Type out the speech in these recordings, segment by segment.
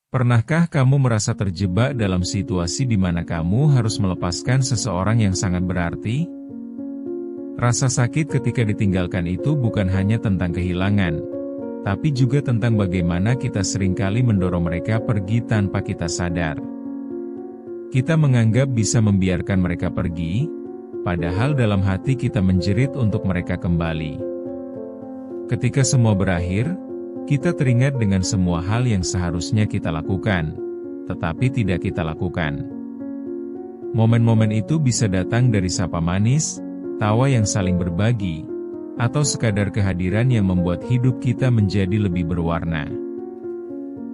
Pernahkah kamu merasa terjebak dalam situasi di mana kamu harus melepaskan seseorang yang sangat berarti? Rasa sakit ketika ditinggalkan itu bukan hanya tentang kehilangan, tapi juga tentang bagaimana kita seringkali mendorong mereka pergi tanpa kita sadar. Kita menganggap bisa membiarkan mereka pergi, padahal dalam hati kita menjerit untuk mereka kembali. Ketika semua berakhir, kita teringat dengan semua hal yang seharusnya kita lakukan, tetapi tidak kita lakukan. Momen-momen itu bisa datang dari sapa manis, tawa yang saling berbagi, atau sekadar kehadiran yang membuat hidup kita menjadi lebih berwarna.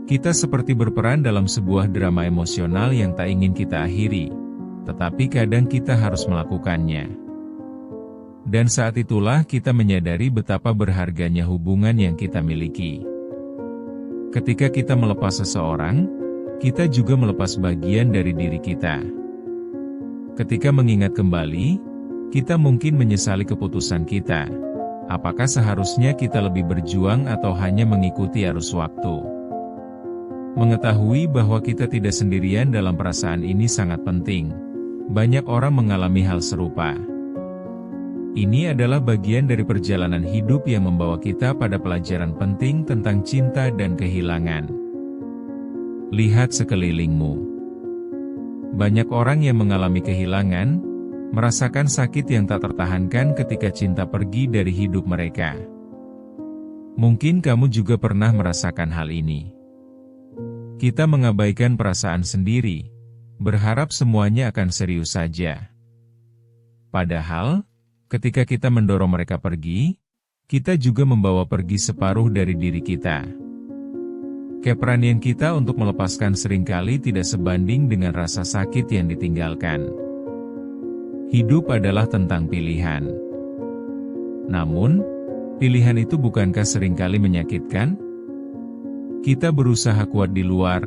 Kita seperti berperan dalam sebuah drama emosional yang tak ingin kita akhiri, tetapi kadang kita harus melakukannya. Dan saat itulah kita menyadari betapa berharganya hubungan yang kita miliki. Ketika kita melepas seseorang, kita juga melepas bagian dari diri kita. Ketika mengingat kembali, kita mungkin menyesali keputusan kita. Apakah seharusnya kita lebih berjuang atau hanya mengikuti arus waktu? Mengetahui bahwa kita tidak sendirian dalam perasaan ini sangat penting. Banyak orang mengalami hal serupa. Ini adalah bagian dari perjalanan hidup yang membawa kita pada pelajaran penting tentang cinta dan kehilangan. Lihat sekelilingmu. Banyak orang yang mengalami kehilangan, merasakan sakit yang tak tertahankan ketika cinta pergi dari hidup mereka. Mungkin kamu juga pernah merasakan hal ini. Kita mengabaikan perasaan sendiri, berharap semuanya akan serius saja. Padahal, ketika kita mendorong mereka pergi, kita juga membawa pergi separuh dari diri kita. Keberanian kita untuk melepaskan seringkali tidak sebanding dengan rasa sakit yang ditinggalkan. Hidup adalah tentang pilihan. Namun, pilihan itu bukankah seringkali menyakitkan? Kita berusaha kuat di luar,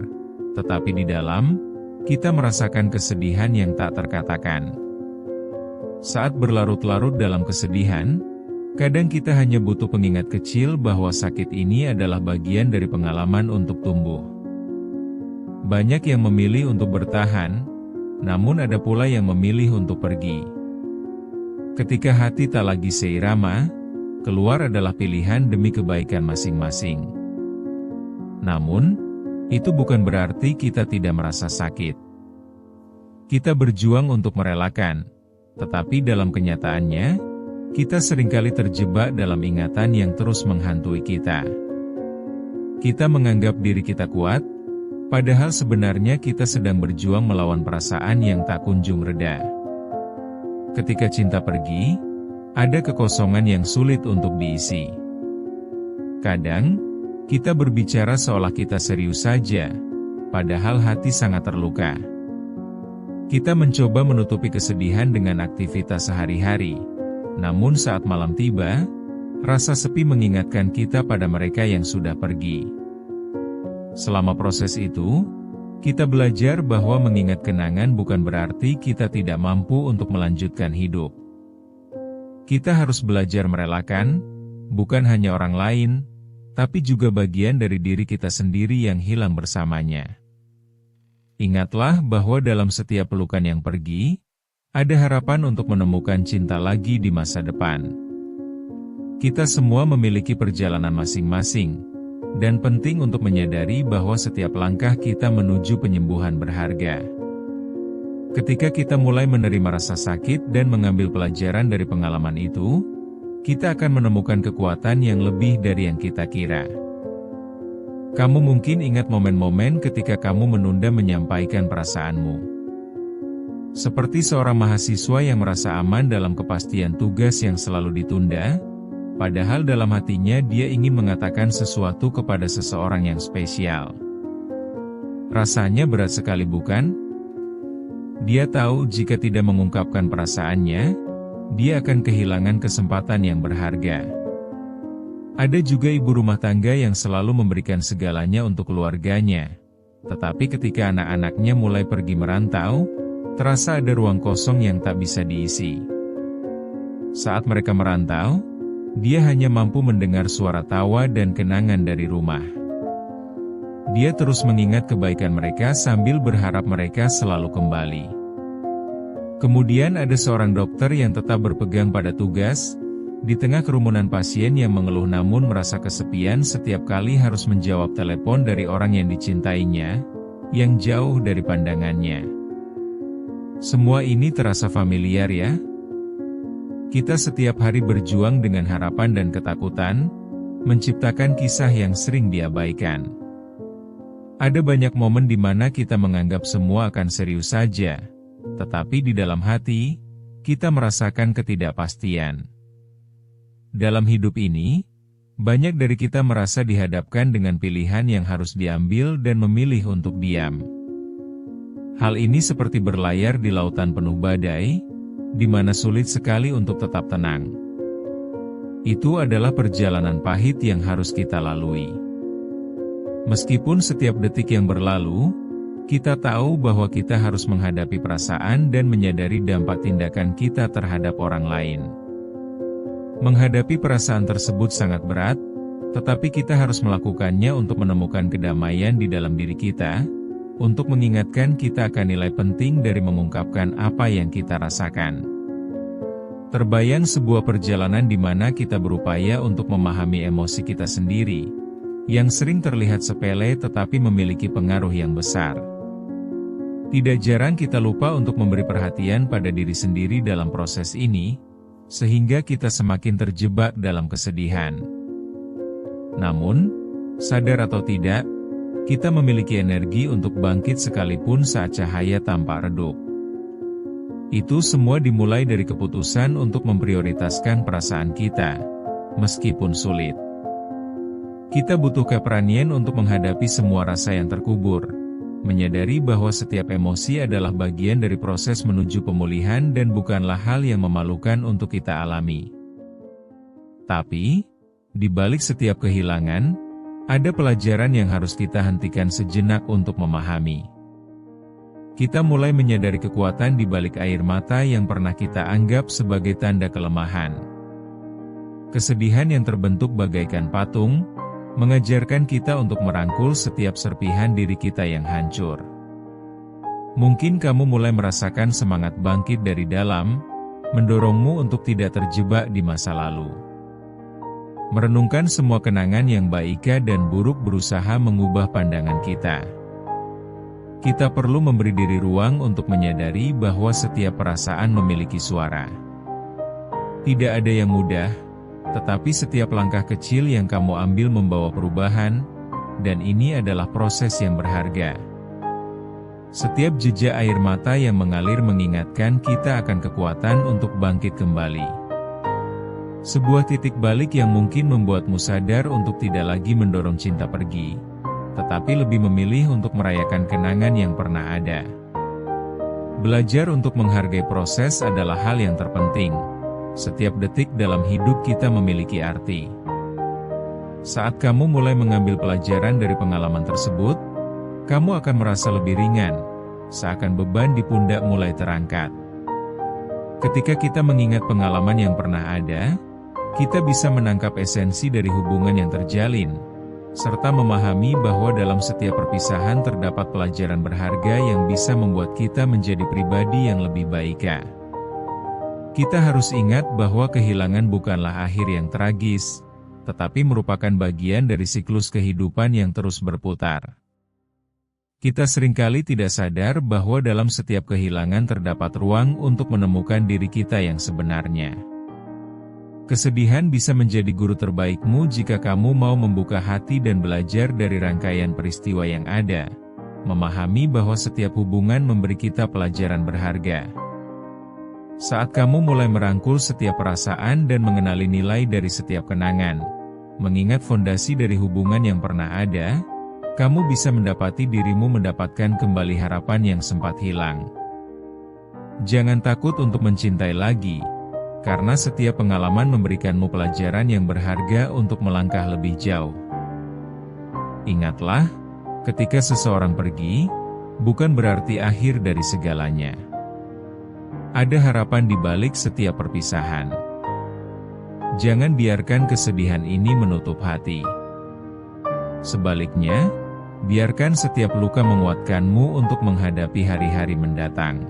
tetapi di dalam, kita merasakan kesedihan yang tak terkatakan. Saat berlarut-larut dalam kesedihan, kadang kita hanya butuh pengingat kecil bahwa sakit ini adalah bagian dari pengalaman untuk tumbuh. Banyak yang memilih untuk bertahan, namun ada pula yang memilih untuk pergi. Ketika hati tak lagi seirama, keluar adalah pilihan demi kebaikan masing-masing. Namun, itu bukan berarti kita tidak merasa sakit. Kita berjuang untuk merelakan. Tetapi dalam kenyataannya, kita seringkali terjebak dalam ingatan yang terus menghantui kita. Kita menganggap diri kita kuat, padahal sebenarnya kita sedang berjuang melawan perasaan yang tak kunjung reda. Ketika cinta pergi, ada kekosongan yang sulit untuk diisi. Kadang, kita berbicara seolah kita serius saja, padahal hati sangat terluka. Kita mencoba menutupi kesedihan dengan aktivitas sehari-hari, namun saat malam tiba, rasa sepi mengingatkan kita pada mereka yang sudah pergi. Selama proses itu, kita belajar bahwa mengingat kenangan bukan berarti kita tidak mampu untuk melanjutkan hidup. Kita harus belajar merelakan, bukan hanya orang lain, tapi juga bagian dari diri kita sendiri yang hilang bersamanya. Ingatlah bahwa dalam setiap pelukan yang pergi, ada harapan untuk menemukan cinta lagi di masa depan. Kita semua memiliki perjalanan masing-masing, dan penting untuk menyadari bahwa setiap langkah kita menuju penyembuhan berharga. Ketika kita mulai menerima rasa sakit dan mengambil pelajaran dari pengalaman itu, kita akan menemukan kekuatan yang lebih dari yang kita kira. Kamu mungkin ingat momen-momen ketika kamu menunda menyampaikan perasaanmu. Seperti seorang mahasiswa yang merasa aman dalam kepastian tugas yang selalu ditunda, padahal dalam hatinya dia ingin mengatakan sesuatu kepada seseorang yang spesial. Rasanya berat sekali bukan? Dia tahu jika tidak mengungkapkan perasaannya, dia akan kehilangan kesempatan yang berharga. Ada juga ibu rumah tangga yang selalu memberikan segalanya untuk keluarganya. Tetapi ketika anak-anaknya mulai pergi merantau, terasa ada ruang kosong yang tak bisa diisi. Saat mereka merantau, dia hanya mampu mendengar suara tawa dan kenangan dari rumah. Dia terus mengingat kebaikan mereka sambil berharap mereka selalu kembali. Kemudian ada seorang dokter yang tetap berpegang pada tugas, di tengah kerumunan pasien yang mengeluh namun merasa kesepian setiap kali harus menjawab telepon dari orang yang dicintainya, yang jauh dari pandangannya. Semua ini terasa familiar ya? Kita setiap hari berjuang dengan harapan dan ketakutan, menciptakan kisah yang sering diabaikan. Ada banyak momen di mana kita menganggap semua akan serius saja, tetapi di dalam hati, kita merasakan ketidakpastian. Dalam hidup ini, banyak dari kita merasa dihadapkan dengan pilihan yang harus diambil dan memilih untuk diam. Hal ini seperti berlayar di lautan penuh badai, di mana sulit sekali untuk tetap tenang. Itu adalah perjalanan pahit yang harus kita lalui. Meskipun setiap detik yang berlalu, kita tahu bahwa kita harus menghadapi perasaan dan menyadari dampak tindakan kita terhadap orang lain. Menghadapi perasaan tersebut sangat berat, tetapi kita harus melakukannya untuk menemukan kedamaian di dalam diri kita, untuk mengingatkan kita akan nilai penting dari mengungkapkan apa yang kita rasakan. Terbayang sebuah perjalanan di mana kita berupaya untuk memahami emosi kita sendiri, yang sering terlihat sepele tetapi memiliki pengaruh yang besar. Tidak jarang kita lupa untuk memberi perhatian pada diri sendiri dalam proses ini, sehingga kita semakin terjebak dalam kesedihan. Namun, sadar atau tidak, kita memiliki energi untuk bangkit sekalipun saat cahaya tampak redup. Itu semua dimulai dari keputusan untuk memprioritaskan perasaan kita, meskipun sulit. Kita butuh keberanian untuk menghadapi semua rasa yang terkubur, menyadari bahwa setiap emosi adalah bagian dari proses menuju pemulihan dan bukanlah hal yang memalukan untuk kita alami. Tapi, di balik setiap kehilangan, ada pelajaran yang harus kita hentikan sejenak untuk memahami. Kita mulai menyadari kekuatan di balik air mata yang pernah kita anggap sebagai tanda kelemahan. Kesedihan yang terbentuk bagaikan patung, mengajarkan kita untuk merangkul setiap serpihan diri kita yang hancur. Mungkin kamu mulai merasakan semangat bangkit dari dalam, mendorongmu untuk tidak terjebak di masa lalu. Merenungkan semua kenangan yang baik dan buruk berusaha mengubah pandangan kita. Kita perlu memberi diri ruang untuk menyadari bahwa setiap perasaan memiliki suara. Tidak ada yang mudah, tetapi setiap langkah kecil yang kamu ambil membawa perubahan, dan ini adalah proses yang berharga. Setiap jejak air mata yang mengalir mengingatkan kita akan kekuatan untuk bangkit kembali. Sebuah titik balik yang mungkin membuatmu sadar untuk tidak lagi mendorong cinta pergi, tetapi lebih memilih untuk merayakan kenangan yang pernah ada. Belajar untuk menghargai proses adalah hal yang terpenting. Setiap detik dalam hidup kita memiliki arti. Saat kamu mulai mengambil pelajaran dari pengalaman tersebut, kamu akan merasa lebih ringan, seakan beban di pundak mulai terangkat. Ketika kita mengingat pengalaman yang pernah ada, kita bisa menangkap esensi dari hubungan yang terjalin, serta memahami bahwa dalam setiap perpisahan terdapat pelajaran berharga yang bisa membuat kita menjadi pribadi yang lebih baik. Kita harus ingat bahwa kehilangan bukanlah akhir yang tragis, tetapi merupakan bagian dari siklus kehidupan yang terus berputar. Kita seringkali tidak sadar bahwa dalam setiap kehilangan terdapat ruang untuk menemukan diri kita yang sebenarnya. Kesedihan bisa menjadi guru terbaikmu jika kamu mau membuka hati dan belajar dari rangkaian peristiwa yang ada, memahami bahwa setiap hubungan memberi kita pelajaran berharga. Saat kamu mulai merangkul setiap perasaan dan mengenali nilai dari setiap kenangan, mengingat fondasi dari hubungan yang pernah ada, kamu bisa mendapati dirimu mendapatkan kembali harapan yang sempat hilang. Jangan takut untuk mencintai lagi, karena setiap pengalaman memberikanmu pelajaran yang berharga untuk melangkah lebih jauh. Ingatlah, ketika seseorang pergi, bukan berarti akhir dari segalanya. Ada harapan di balik setiap perpisahan. Jangan biarkan kesedihan ini menutup hati. Sebaliknya, Biarkan setiap luka menguatkanmu untuk menghadapi hari-hari mendatang.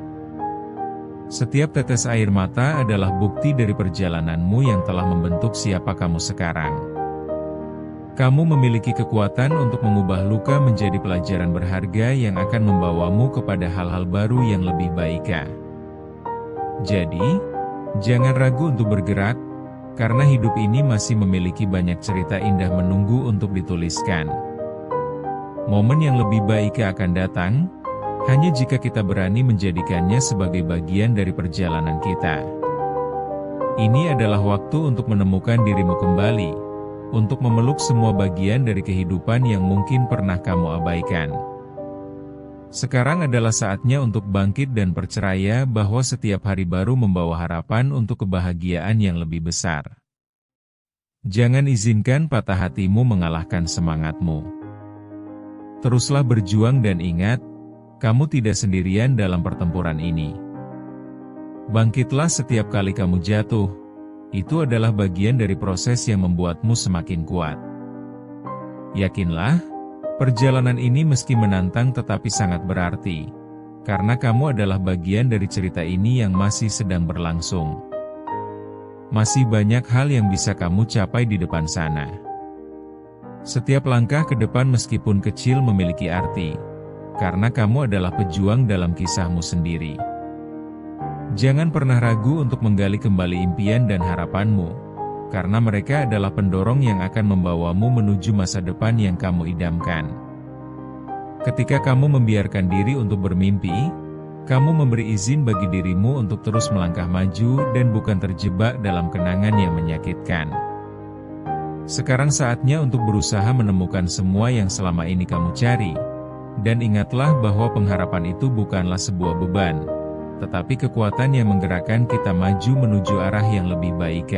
Setiap tetes air mata adalah bukti dari perjalananmu yang telah membentuk siapa kamu sekarang. Kamu memiliki kekuatan untuk mengubah luka menjadi pelajaran berharga yang akan membawamu kepada hal-hal baru yang lebih baik. Jadi, jangan ragu untuk bergerak, karena hidup ini masih memiliki banyak cerita indah menunggu untuk dituliskan. Momen yang lebih baik akan datang, hanya jika kita berani menjadikannya sebagai bagian dari perjalanan kita. Ini adalah waktu untuk menemukan dirimu kembali, untuk memeluk semua bagian dari kehidupan yang mungkin pernah kamu abaikan. Sekarang adalah saatnya untuk bangkit dan percaya bahwa setiap hari baru membawa harapan untuk kebahagiaan yang lebih besar. Jangan izinkan patah hatimu mengalahkan semangatmu. Teruslah berjuang dan ingat, kamu tidak sendirian dalam pertempuran ini. Bangkitlah setiap kali kamu jatuh, itu adalah bagian dari proses yang membuatmu semakin kuat. Yakinlah, perjalanan ini meski menantang tetapi sangat berarti, karena kamu adalah bagian dari cerita ini yang masih sedang berlangsung. Masih banyak hal yang bisa kamu capai di depan sana. Setiap langkah ke depan meskipun kecil memiliki arti, karena kamu adalah pejuang dalam kisahmu sendiri. Jangan pernah ragu untuk menggali kembali impian dan harapanmu, karena mereka adalah pendorong yang akan membawamu menuju masa depan yang kamu idamkan. Ketika kamu membiarkan diri untuk bermimpi, kamu memberi izin bagi dirimu untuk terus melangkah maju dan bukan terjebak dalam kenangan yang menyakitkan. Sekarang saatnya untuk berusaha menemukan semua yang selama ini kamu cari. Dan ingatlah bahwa pengharapan itu bukanlah sebuah beban, tetapi kekuatan yang menggerakkan kita maju menuju arah yang lebih baik.